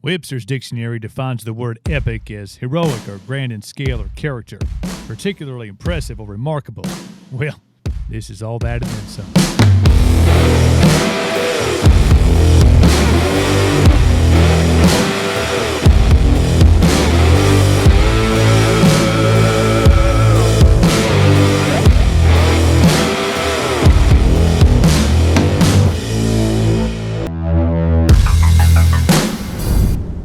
Webster's dictionary defines the word epic as heroic or grand in scale or character, particularly impressive or remarkable. Well, this is all that and then some.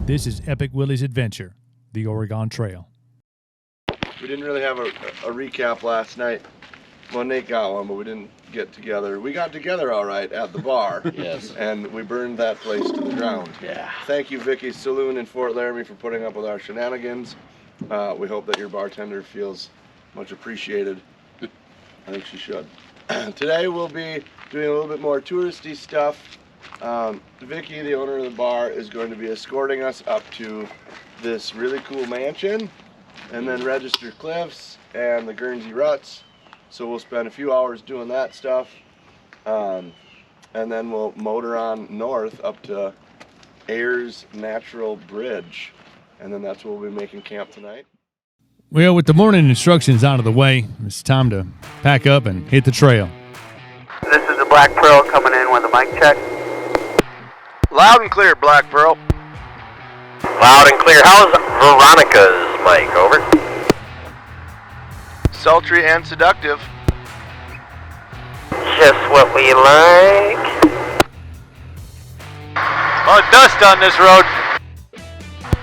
This is Epic Willys Adventure, the Oregon Trail. We didn't really have a recap last night. Well, Nate got one, but we didn't get together. We got together all right at the bar. Yes. And we burned that place to the ground. Yeah. Thank you, Vicky's Saloon in Fort Laramie, for putting up with our shenanigans. We hope that your bartender feels much appreciated. I think she should. Today we'll be doing a little bit more touristy stuff. Vicky, the owner of the bar, is going to be escorting us up to this really cool mansion, and then Register Cliffs and the Guernsey Ruts. So we'll spend a few hours doing that stuff, and then we'll motor on north up to Ayers Natural Bridge, and then that's where we'll be making camp tonight. Well, with the morning instructions out of the way, it's time to pack up and hit the trail. This is the Black Pearl coming in with a mic check. Loud and clear, Black Pearl. Loud and clear. How's Veronica's mic? Over. Sultry and seductive. Just what we like. Oh, dust on this road.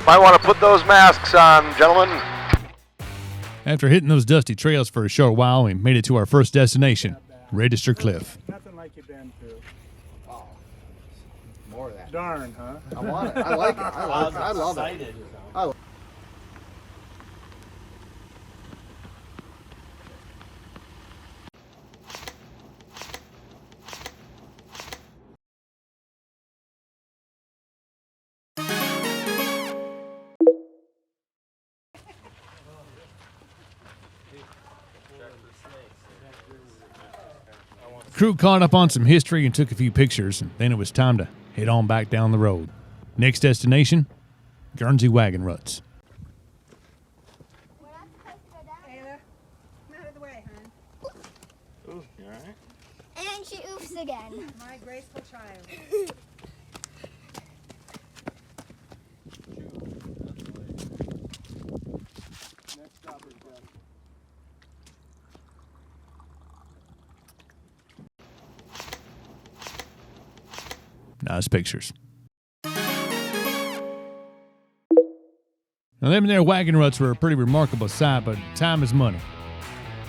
Might want to put those masks on, gentlemen. After hitting those dusty trails for a short while, we made it to our first destination, Register Cliff. Nothing like you've been through. Oh, more of that. Darn, huh? I want it. I like it. I love it. Crew caught up on some history and took a few pictures, and then it was time to head on back down the road. Next destination, Guernsey Wagon Ruts. Ayla, come out of the way, hon. Ooh, you all right? And she oofs again. My graceful child. Next stop is done. Nice pictures. Now, them there wagon ruts were a pretty remarkable sight, but time is money,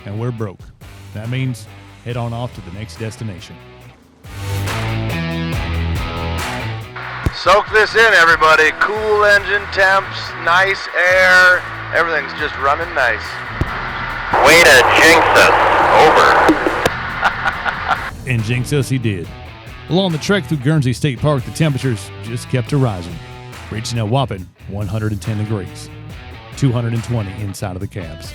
and we're broke. That means head on off to the next destination. Soak this in, everybody. Cool engine temps, nice air. Everything's just running nice. Way to jinx us. Over. And jinx us he did. Along the trek through Guernsey State Park, the temperatures just kept rising, reaching a whopping 110 degrees, 220 inside of the cabs.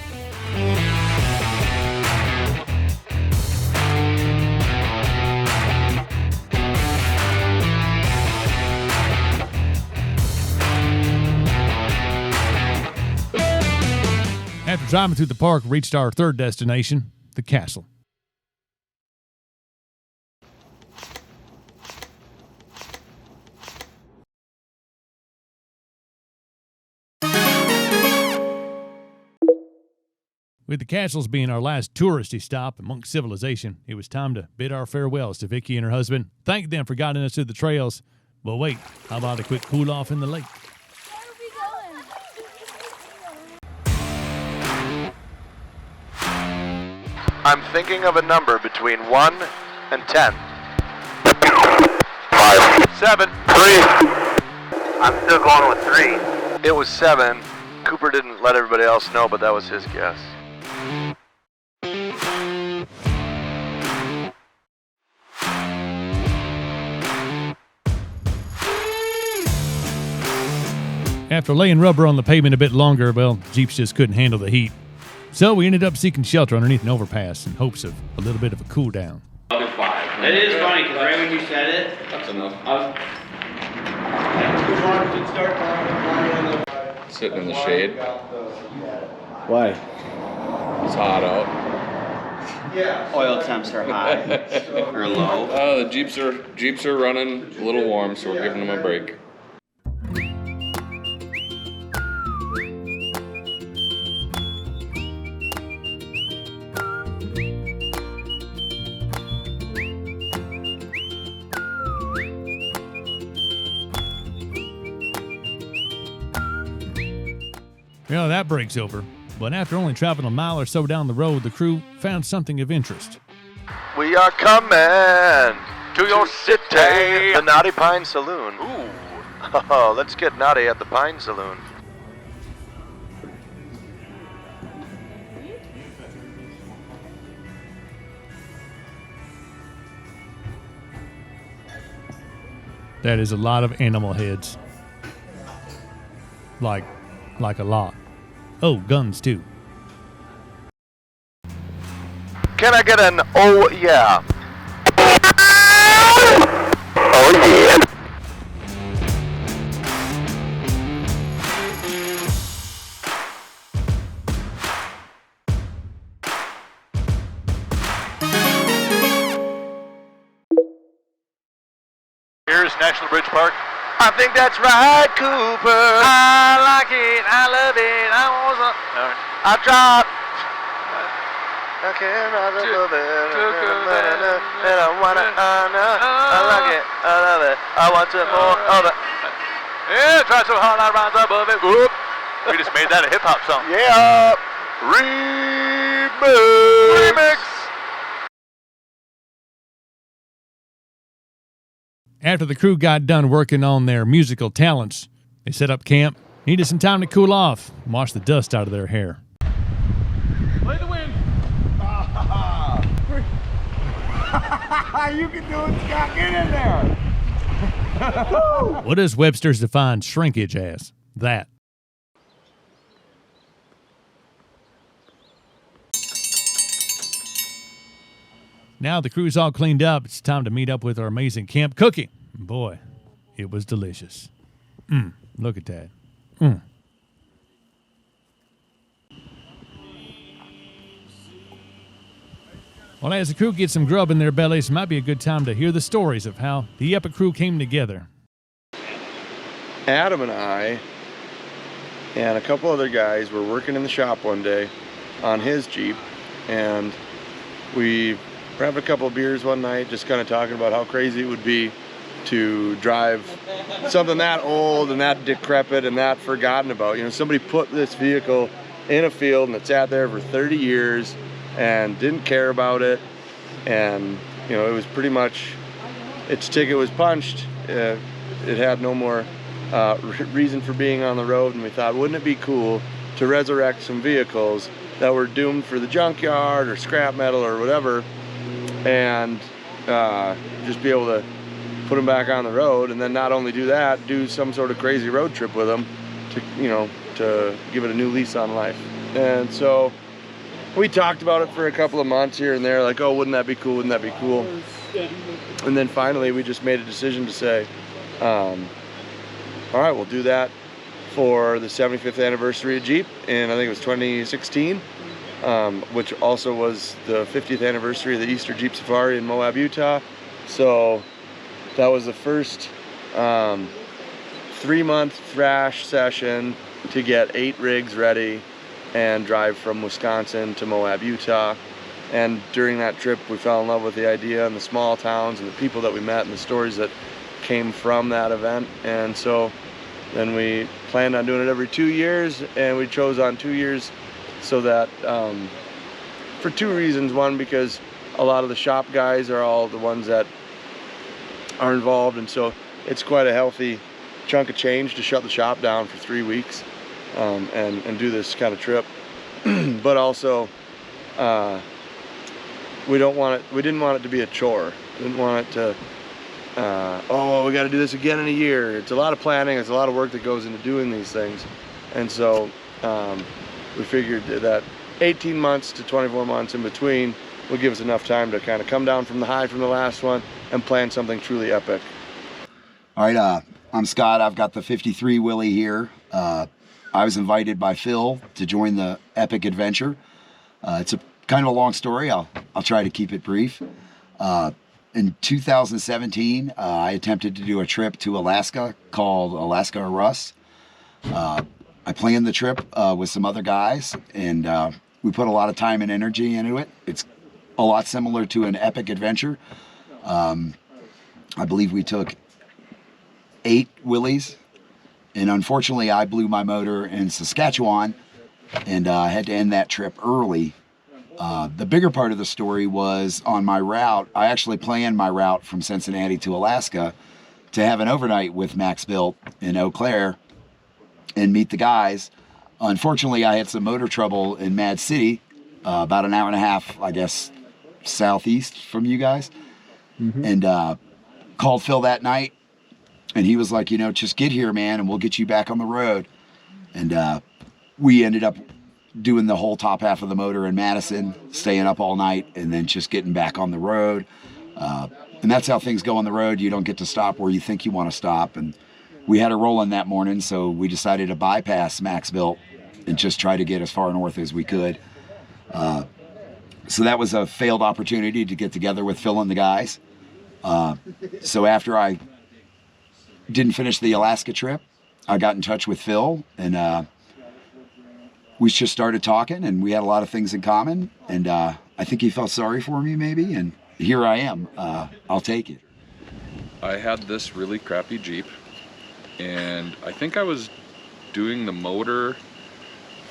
After driving through the park, we reached our third destination, the castle. With the castles being our last touristy stop amongst civilization, it was time to bid our farewells to Vicky and her husband, thank them for guiding us through the trails. But wait, how about a quick cool off in the lake? Where are we going? I'm thinking of a number between 1 and 10. 5, 7. 3. I'm still going with 3. It was 7. Cooper didn't let everybody else know, but that was his guess. After laying rubber on the pavement a bit longer, well, Jeeps just couldn't handle the heat. So we ended up seeking shelter underneath an overpass in hopes of a little bit of a cool down. It is funny, because right when you said it, that's enough. Sitting in the shade. Why? It's hot out. Oil temps are high or low. The Jeeps are running a little warm, so we're giving them a break. Well, that break's over. But after only traveling a mile or so down the road, the crew found something of interest. We are coming to your city, the Naughty Pine Saloon. Ooh. Oh, let's get naughty at the Pine Saloon. That is a lot of animal heads. Like a lot. Oh, guns too. Can I get an oh yeah? Oh yeah. Here's National Bridge Park. I think that's right, Cooper. I like it, I love it, I dropped. I can't love it, and I wanna know. I like it, I love it, I want some more of it. Yeah, try so hard, I rise above it. Whoop. We just made that a hip hop song. Yeah. Remix. After the crew got done working on their musical talents, they set up camp, needed some time to cool off, and wash the dust out of their hair. Play the wind. You can do it, Scott. Get in there. What does Webster's define shrinkage as? That. Now the crew's all cleaned up, it's time to meet up with our amazing camp cooking. Boy, it was delicious. Look at that. Well, as the crew gets some grub in their bellies, it might be a good time to hear the stories of how the Epic crew came together. Adam and I and a couple other guys were working in the shop one day on his Jeep, and we were having a couple of beers one night, just kind of talking about how crazy it would be to drive something that old and that decrepit and that forgotten about. You know, somebody put this vehicle in a field and it sat there for 30 years and didn't care about it, and you know, it was pretty much, its ticket was punched. It had no more reason for being on the road, and we thought, wouldn't it be cool to resurrect some vehicles that were doomed for the junkyard or scrap metal or whatever, and just be able to put them back on the road, and then not only do that, do some sort of crazy road trip with them to, you know, to give it a new lease on life. And so we talked about it for a couple of months here and there, like, oh, wouldn't that be cool, wouldn't that be cool? And then finally we just made a decision to say, all right, we'll do that for the 75th anniversary of Jeep, and I think it was 2016, which also was the 50th anniversary of the Easter Jeep Safari in Moab, Utah. So that was the first 3-month thrash session to get 8 rigs ready and drive from Wisconsin to Moab, Utah. And during that trip, we fell in love with the idea and the small towns and the people that we met and the stories that came from that event. And so then we planned on doing it every 2 years, and we chose on 2 years so that for 2 reasons. One, because a lot of the shop guys are all the ones that are involved, and so it's quite a healthy chunk of change to shut the shop down for 3 weeks and do this kind of trip. But also we didn't want it to be a chore. We didn't want it to oh, we got to do this again in a year. It's a lot of planning, it's a lot of work that goes into doing these things. And so we figured that 18 months to 24 months in between would give us enough time to kind of come down from the high from the last one and plan something truly epic. All right, I'm Scott. I've got the 53 Willy here. I was invited by Phil to join the Epic Adventure. It's a kind of a long story. I'll try to keep it brief. In 2017, I attempted to do a trip to Alaska called Alaska or Rust. I planned the trip with some other guys, and we put a lot of time and energy into it. It's a lot similar to an epic adventure. I believe we took 8 Willys, and unfortunately I blew my motor in Saskatchewan and I had to end that trip early. The bigger part of the story was on my route. I actually planned my route from Cincinnati to Alaska to have an overnight with Max Built in Eau Claire and meet the guys. Unfortunately, I had some motor trouble in Mad City, about an hour and a half, I guess, southeast from you guys. And called Phil that night, and he was like, you know, just get here, man, and we'll get you back on the road. And we ended up doing the whole top half of the motor in Madison, staying up all night, and then just getting back on the road. And that's how things go on the road. You don't get to stop where you think you want to stop. And we had a roll-in that morning, so we decided to bypass Max Built and just try to get as far north as we could. So that was a failed opportunity to get together with Phil and the guys. So after I didn't finish the Alaska trip, I got in touch with Phil, and we just started talking, and we had a lot of things in common. And I think he felt sorry for me, maybe, and here I am. I'll take it. I had this really crappy Jeep, and I think I was doing the motor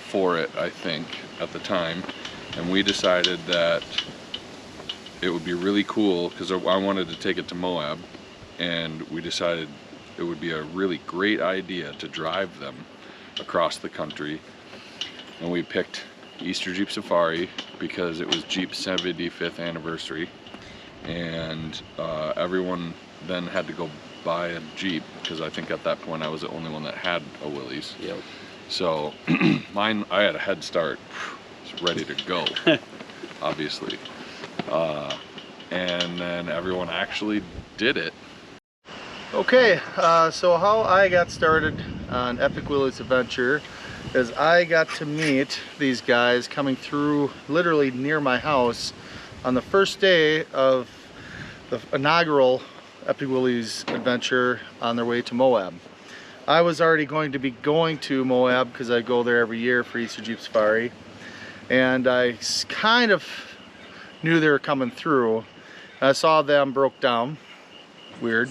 for it, I think, at the time. And we decided that it would be really cool because I wanted to take it to Moab, and we decided it would be a really great idea to drive them across the country. And we picked Easter Jeep Safari because it was Jeep's 75th anniversary, and everyone then had to go buy a Jeep because I think at that point I was the only one that had a Willys. Yep. So mine, I had a head start, was ready to go, obviously. And then everyone actually did it. Okay, so how I got started on Epic Willys Adventure is I got to meet these guys coming through literally near my house on the first day of the inaugural Epic Willys Adventure on their way to Moab. I was already going to be going to Moab because I go there every year for Easter Jeep Safari, and I kind of knew they were coming through. I saw them broke down, weird,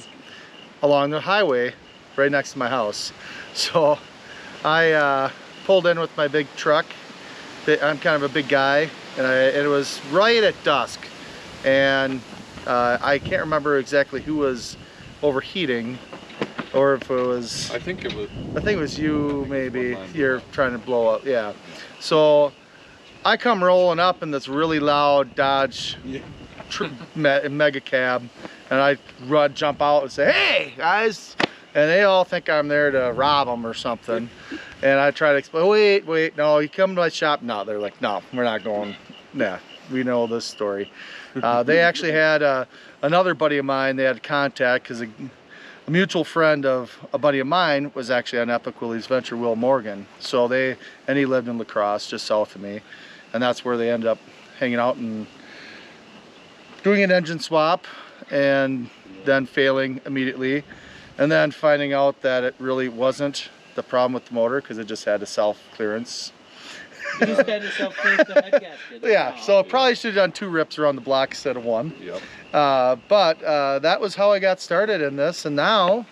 along the highway right next to my house. So I pulled in with my big truck. I'm kind of a big guy, and it was right at dusk, and I can't remember exactly who was overheating, or if it was, I think it was you, maybe. You're trying to blow up, yeah. So I come rolling up in this really loud Dodge mega cab, and I jump out and say, "Hey guys!" And they all think I'm there to rob them or something. And I try to explain, wait, no, you come to my shop? No, they're like, no, we're not going. Nah, we know this story. They actually had another buddy of mine. They had contact because a mutual friend of a buddy of mine was actually on Epic Willys Adventure, Will Morgan. So and he lived in La Crosse, just south of me, and that's where they ended up hanging out and doing an engine swap, and then failing immediately, and then finding out that it really wasn't the problem with the motor because it just had a self-clearance. You just had to self-clearance the head gasket. Yeah, so I probably should have done 2 rips around the block instead of 1. Yep. But that was how I got started in this, and now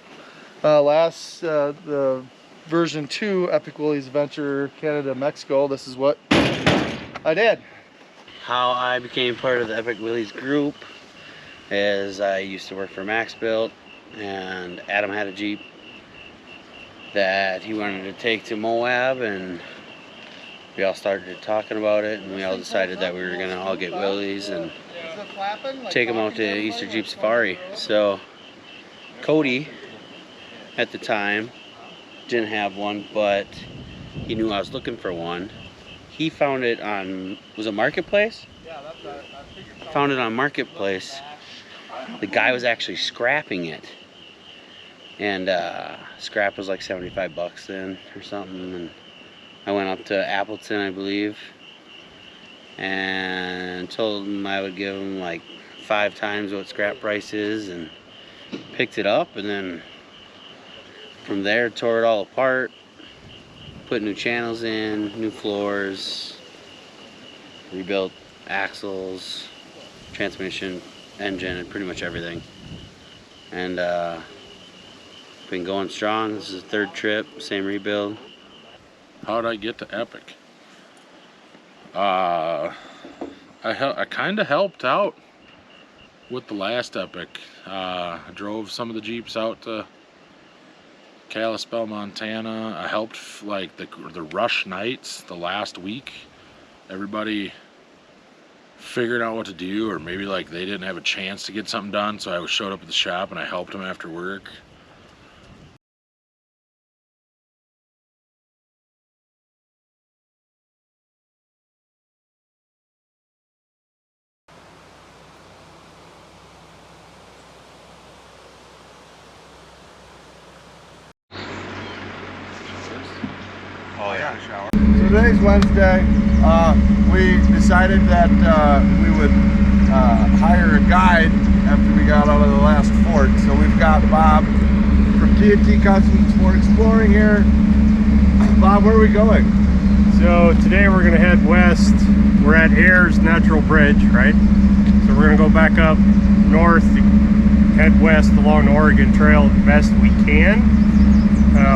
the version 2 Epic Willys Adventure Canada Mexico, this is what I did. How I became part of the Epic Willys group is I used to work for Max Built, and Adam had a Jeep that he wanted to take to Moab, and we all started talking about it, and we all decided that we were gonna all get Willys and take them out to Easter Jeep Safari. So Cody at the time didn't have one, but he knew I was looking for one. He found it on, was it Marketplace? Yeah, that's I found it on Marketplace. The guy was actually scrapping it. And scrap was like 75 bucks then or something. And I went up to Appleton, I believe, and told them I would give them like 5 times what scrap price is, and picked it up. And then from there, tore it all apart, put new channels in, new floors, rebuilt axles, transmission, engine, and pretty much everything. And been going strong. This is the 3rd trip, same rebuild. How'd I get to Epic? I kind of helped out with the last Epic. I drove some of the Jeeps out to Kalispell, Montana. I helped like the rush nights the last week. Everybody figured out what to do, or maybe like they didn't have a chance to get something done, so I showed up at the shop and I helped them after work. Oh yeah. So today's Wednesday. We decided that we would hire a guide after we got out of the last fort. So we've got Bob from T&T Customs for exploring here. Bob, where are we going? So today we're going to head west. We're at Ayers Natural Bridge, right? So we're going to go back up north, head west along the Oregon Trail the best we can.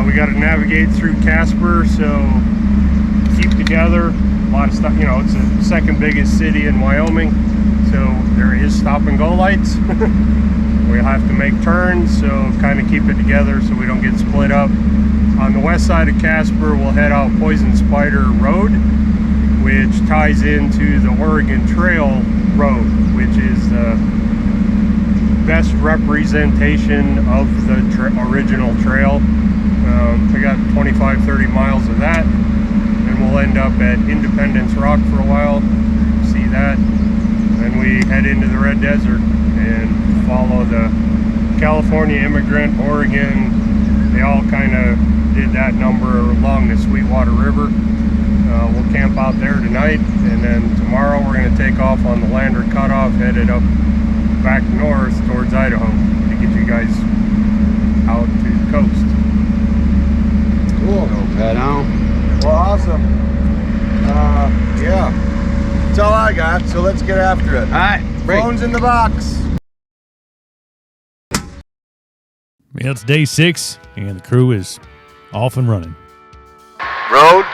We got to navigate through Casper, so keep together. A lot of stuff, you know, it's the 2nd biggest city in Wyoming, so there is stop and go lights. We'll have to make turns, so kind of keep it together so we don't get split up. On the west side of Casper, we'll head out Poison Spider Road, which ties into the Oregon Trail Road, which is the best representation of the original trail. We got 25-30 miles of that, and we'll end up at Independence Rock for a while, see that. Then we head into the Red Desert and follow the California immigrant, Oregon. They all kind of did that number along the Sweetwater River. We'll camp out there tonight, and then tomorrow we're going to take off on the Lander Cutoff, headed up back north towards Idaho to get you guys out to the coast. Cool. Head on. Well, awesome. Yeah, that's all I got, so let's get after it. All right, break. Phone's in the box. Yeah, it's day 6, and the crew is off and running. Roads,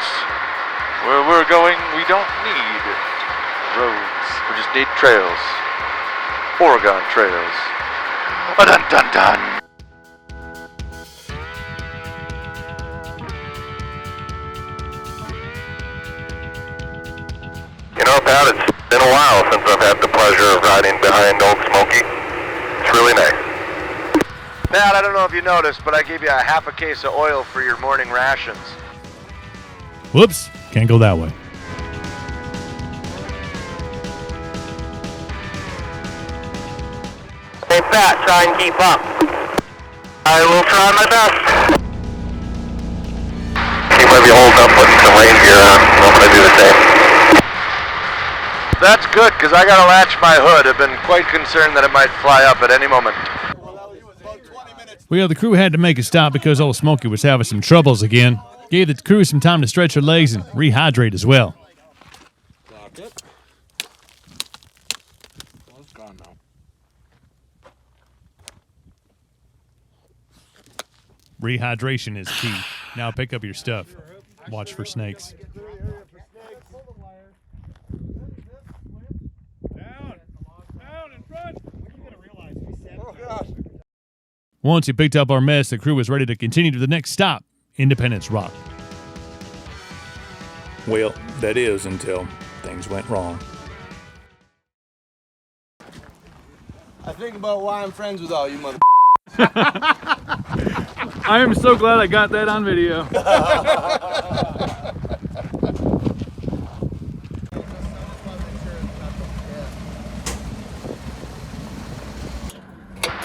where we're going, we don't need roads. We just need trails. Oregon trails. Dun dun dun. You know, Pat, it's been a while since I've had the pleasure of riding behind Old Smoky. It's really nice. Pat, I don't know if you noticed, but I gave you a half a case of oil for your morning rations. Whoops, can't go that way. Hey, Pat, try and keep up. I will try my best. He might be holding up with some rain gear on. I'm going to do the same. That's good, because I gotta latch my hood. I've been quite concerned that it might fly up at any moment. Well, the crew had to make a stop because old Smokey was having some troubles again. Gave the crew some time to stretch their legs and rehydrate as well. It's gone now. Rehydration is key. Now pick up your stuff. Watch for snakes. Once he picked up our mess, the crew was ready to continue to the next stop, Independence Rock. Well, that is until things went wrong. I think about why I'm friends with all you mother. I am so glad I got that on video.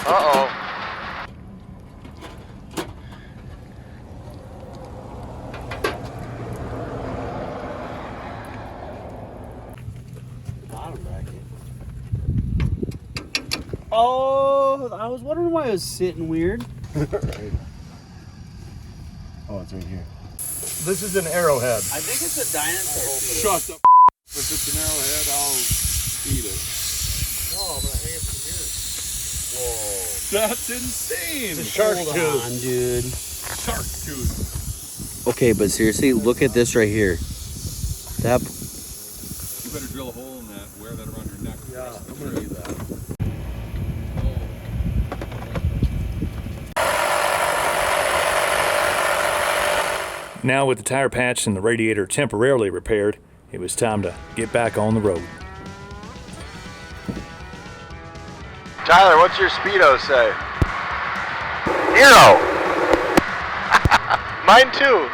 Uh-oh. Oh, I was wondering why it was sitting weird. Right. Oh, it's right here. This is an arrowhead. I think it's a dinosaur. Shut the If it's an arrowhead, I'll eat it. Oh, I'm gonna hang it from here. Whoa. That's insane. It's a shark Hold tooth. on, dude. Shark tooth. Okay, but seriously, look at this right here. That. You better drill a hole in that, wear that around your neck. Yeah, I'm gonna do that. Now with the tire patch and the radiator temporarily repaired, it was time to get back on the road. Tyler, what's your speedo say? 0. Mine too.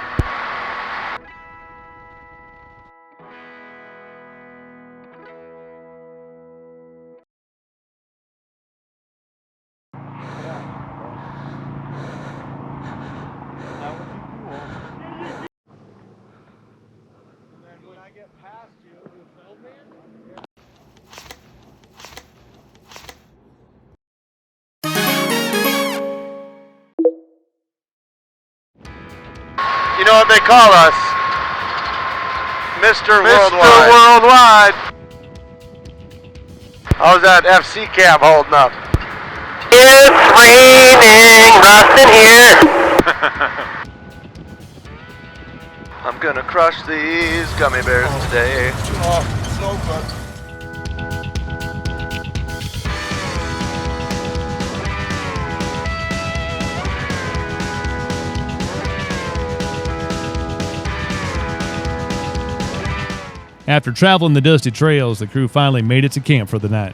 You know what they call us? Mr. Worldwide. How's that FC cam holding up? It's raining rust in here. I'm gonna crush these gummy bears today. Oh, so good. After traveling the dusty trails, the crew finally made it to camp for the night.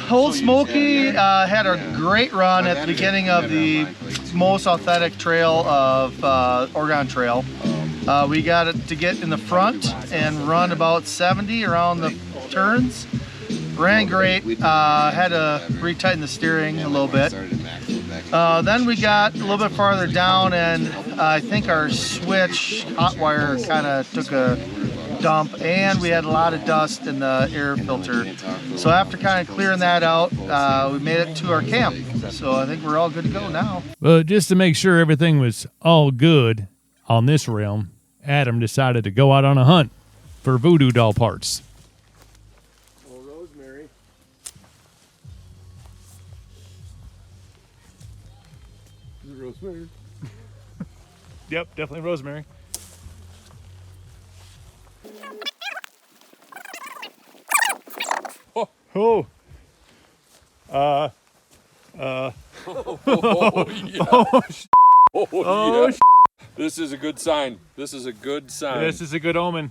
Old Smoky had a great run at the beginning of the most authentic trail of Oregon Trail. We got it to get in the front and run about 70 around the turns. Ran great, had to retighten the steering a little bit. Then we got a little bit farther down and I think our switch hot wire kind of took a dump and we had a lot of dust in the air filter. So after kind of clearing that out, we made it to our camp. So I think we're all good to go now. But just to make sure everything was all good on this realm, Adam decided to go out on a hunt for voodoo doll parts. Oh, Rosemary. Is it Rosemary? Yep, definitely rosemary. Oh, yeah. Oh, this is a good sign. This is a good sign. This is a good omen.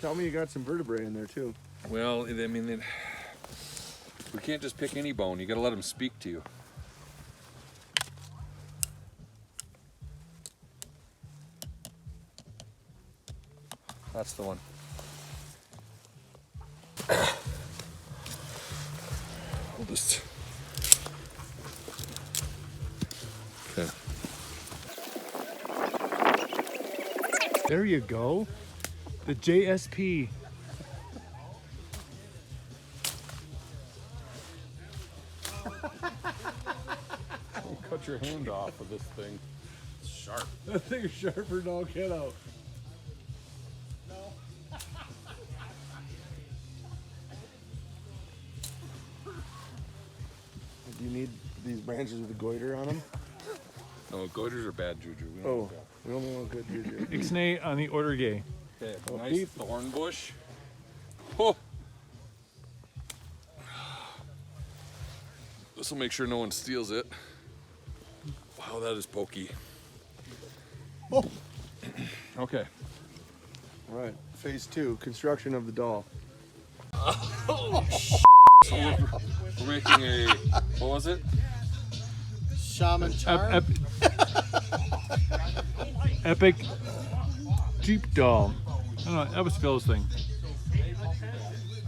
Tell me you got some vertebrae in there too. Well, I mean, we can't just pick any bone. You got to let them speak to you. That's the one. We'll just... Okay. There you go. The JSP. Cut your hand off of this thing. It's sharp. That thing is sharper than all get out. Do you need these branches with a goiter on them? No, goiters are bad juju. We don't Oh, want that. we only want good juju. Ixnay on the order gay. Okay, Oh, nice Pete. thorn bush. Oh. This will make sure no one steals it. Wow, that is pokey. Oh. Okay. All right, phase 2, construction of the doll. So we're making a, what was it? Shaman charm. Epic Jeep doll. don't know. That was Phil's thing.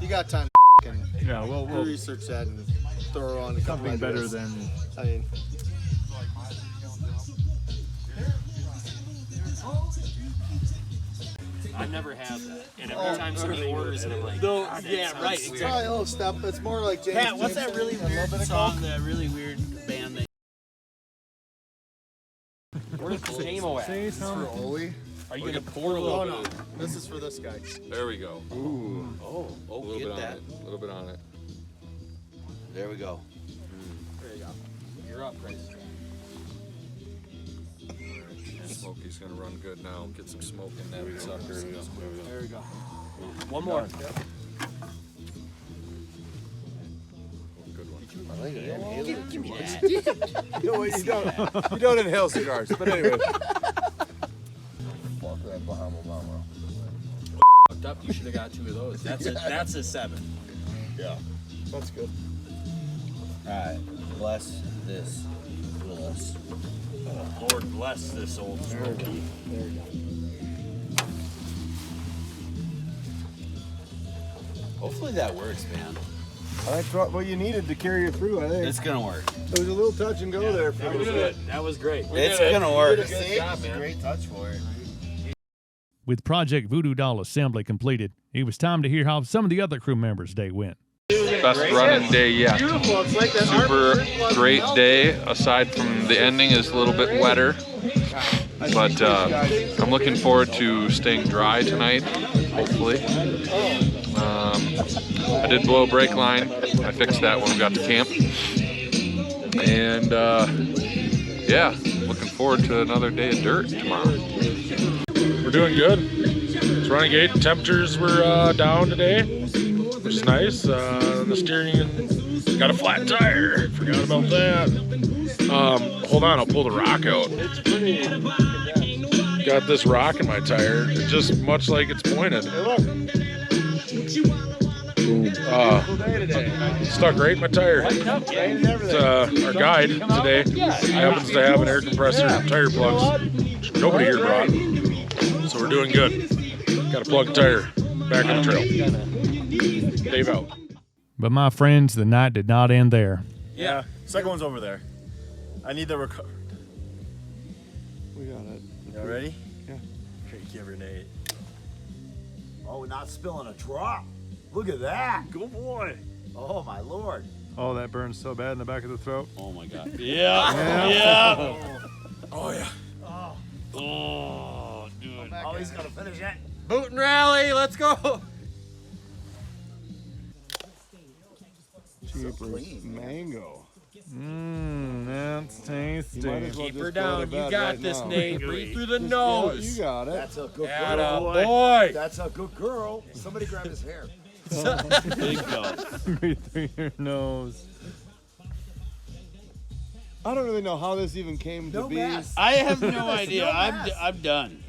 You got time to Yeah, we'll research that and throw on a couple something better ideas. than. I mean, I've never had that. And every time somebody orders it, I'm like, no, God, that yeah, sounds right. weird. It's probably a little step. It's more like James. Pat, what's that really weird song, that really weird band that... Where's the JMO at? This is for Oli. Are you gonna pour a little Oh bit? no, this is for this guy. There we go. Oh, A little get bit that. on it. A little bit on it. There we go. There you go. You're up, Chris. Smokey's gonna run good now. Get some smoke in that sucker. There we go. One more. Good one. Give me that. You know what? You don't inhale cigars, but anyway. Fucked up. You should have got 2 of those. That's a 7. Yeah, that's good. All right, bless this with us. Lord bless this old Smoky. There you go. Hopefully that works, man. That's what you needed to carry you through, I think. It's gonna work. It was a little touch and go there for That a was little bit. good. That was great. It's gonna work. Good job, man. Great touch for it. With Project Voodoo Doll assembly completed, it was time to hear how some of the other crew members' day went. Best running day yet. Beautiful. It's like that Super great day. Aside from the ending is a little bit wetter, but I'm looking forward to staying dry tonight. Hopefully. I did blow a brake line. I fixed that when we got to camp. And yeah, looking forward to another day of dirt tomorrow. We're doing good. It's running great. Temperatures were down today, which is nice. The steering got a flat tire. Forgot about that. Hold on, I'll pull the rock out. Got this rock in my tire. It's just much like it's pointed. Stuck right in my tire. It's, our guide today happens to have an air compressor and tire plugs, which nobody here brought. So we're doing good. Got to plug the tire back on the trail. Dave out. But my friends, the night did not end there. Yeah, second one's over there. I need the record. We got it. Y'all ready? Yeah. Give her Nate. Oh, not spilling a drop. Look at that. Good boy. Oh, my Lord. Oh, that burns so bad in the back of the throat. Oh my God. Yeah. Oh, yeah. Oh, dude. Oh, he's going to finish it. Boot and rally. Let's go. Jeepers, mango. That's tasty. You might as well Keep just her go to down. bed You got right this, now. Nate. Breathe through the Yeah, nose. you got it. That's a good Atta girl. boy. That's a good girl. Somebody grab his hair. Big go. Breathe through your nose. I don't really know how this even came to be. I have no idea. I'm done.